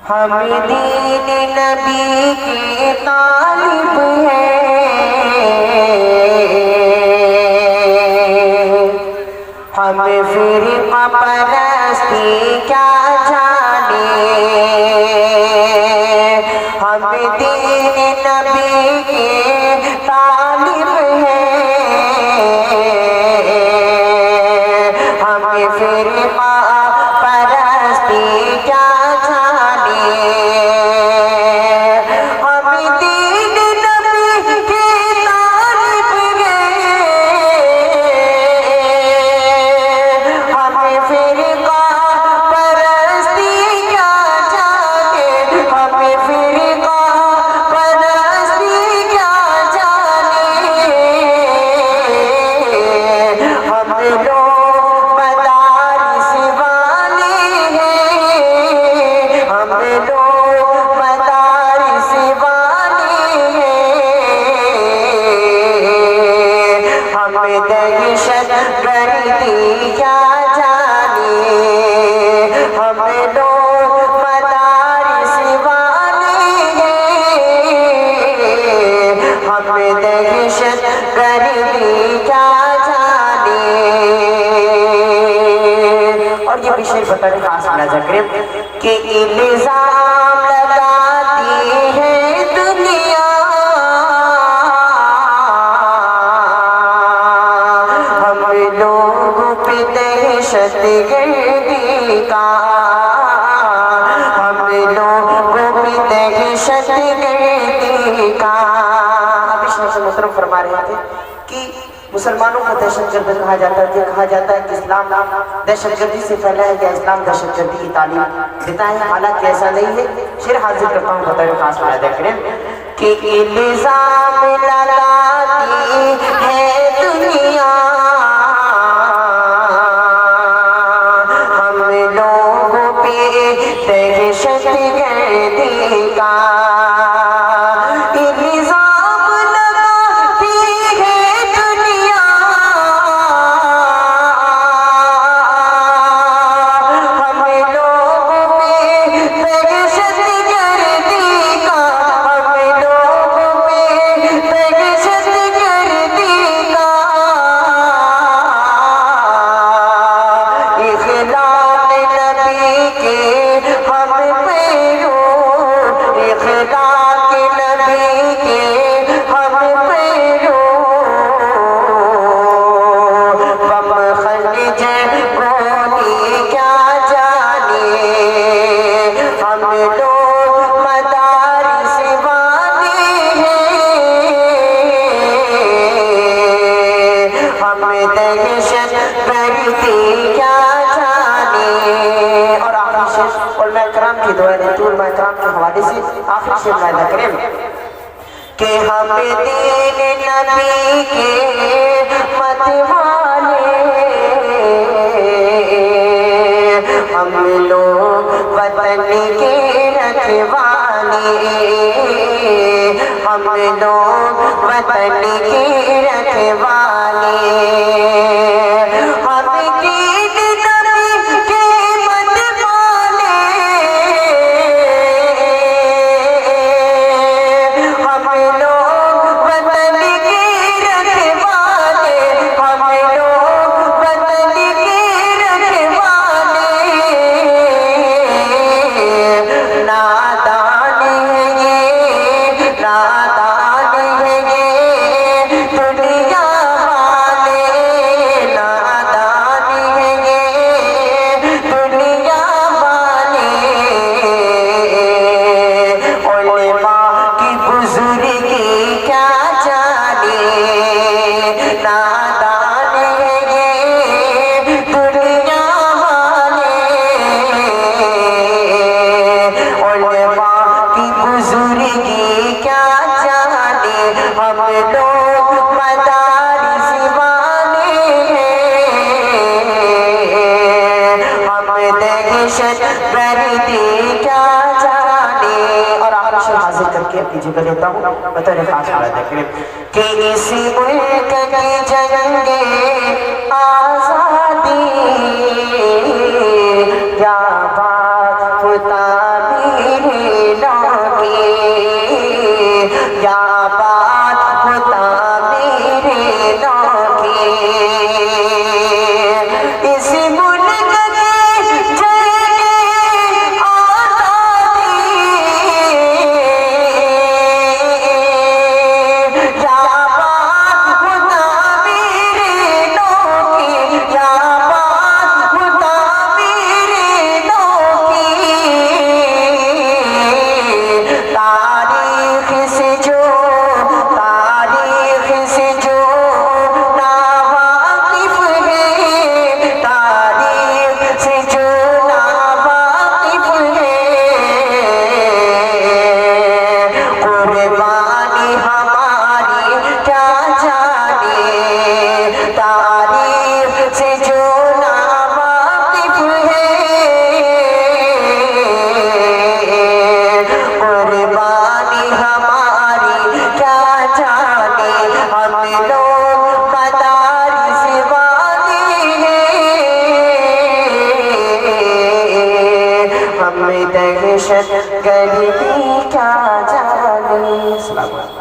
हम दीन नबी के तालिब हैं, हम फिरका परस्ती क्या जाने। हम दीन नबी के तालिब हैं, हम फिरका परस्ती क्या दहशत गर्दी क्या जाने। हम लोग मदारिस वाले हैं, हम दहशत गर्दी क्या जाने। और ये भी शेर बताने का आसान ज़िक्र कि इल्ज़ाम लगाती है दुनिया, दहशत गर्दी का, हम लोगों की दहशत गर्दी का। अब इस मुसलमान फरमा रहे थे कि मुसलमानों को दहशतगर्द कहा जाता है। कहा जाता है कि इस्लाम दहशतगर्दी से फैला है या इस्लाम दहशतगर्दी की तालीम देता है, हालांकि ऐसा नहीं है। शेर हाजिर करता हूँ, बताए खास में देख रहे हैं कि इल्ज़ाम लगाती है दुनिया, दहशत गर्दी का। इल्ज़ाम लगाती है दुनिया, हम लोगों पे दहशत गर्दी का, हम लोगों पे दहशत गर्दी का। इख़लाक़ नबी के हम पैरो, इख़लाक़ नबी के हम पैरो, बम खलिज गोली क्या जाने। हम लोग मदारिस वाले हैं, हम दहशत गर्दी क्या जाने। और उलमा कराम की दुआ देती हूँ, उलमा कराम के हवाले से आखिर शेर वायदा करें कि हम दीन नबी के मतवाले, हम लोग वतन के रखवाले, हम लोग वतन के रखवाले। के अपनी जगह लेता हूँ, बताने खास वाला देखें कि इसी मुल्क की जंगे आजादी क्या बात होता भी तामीरों की, क्या बात हो तामीरों की। इस मुल्क की जंग आज़ादी, क्या बात हो तामीरों की, क्या बात हो तामीरों की। तारीख से जो नावाकिफ है, तारीख से जो नावाकिफ है, कुर्बानी हमारी क्या जाने। तारीख से जो नावाकिफ है, कुर्बानी हमारी क्या जाने। हम लोग मदारिस वाले हैं, हम दहशत गर्दी क्या जाने।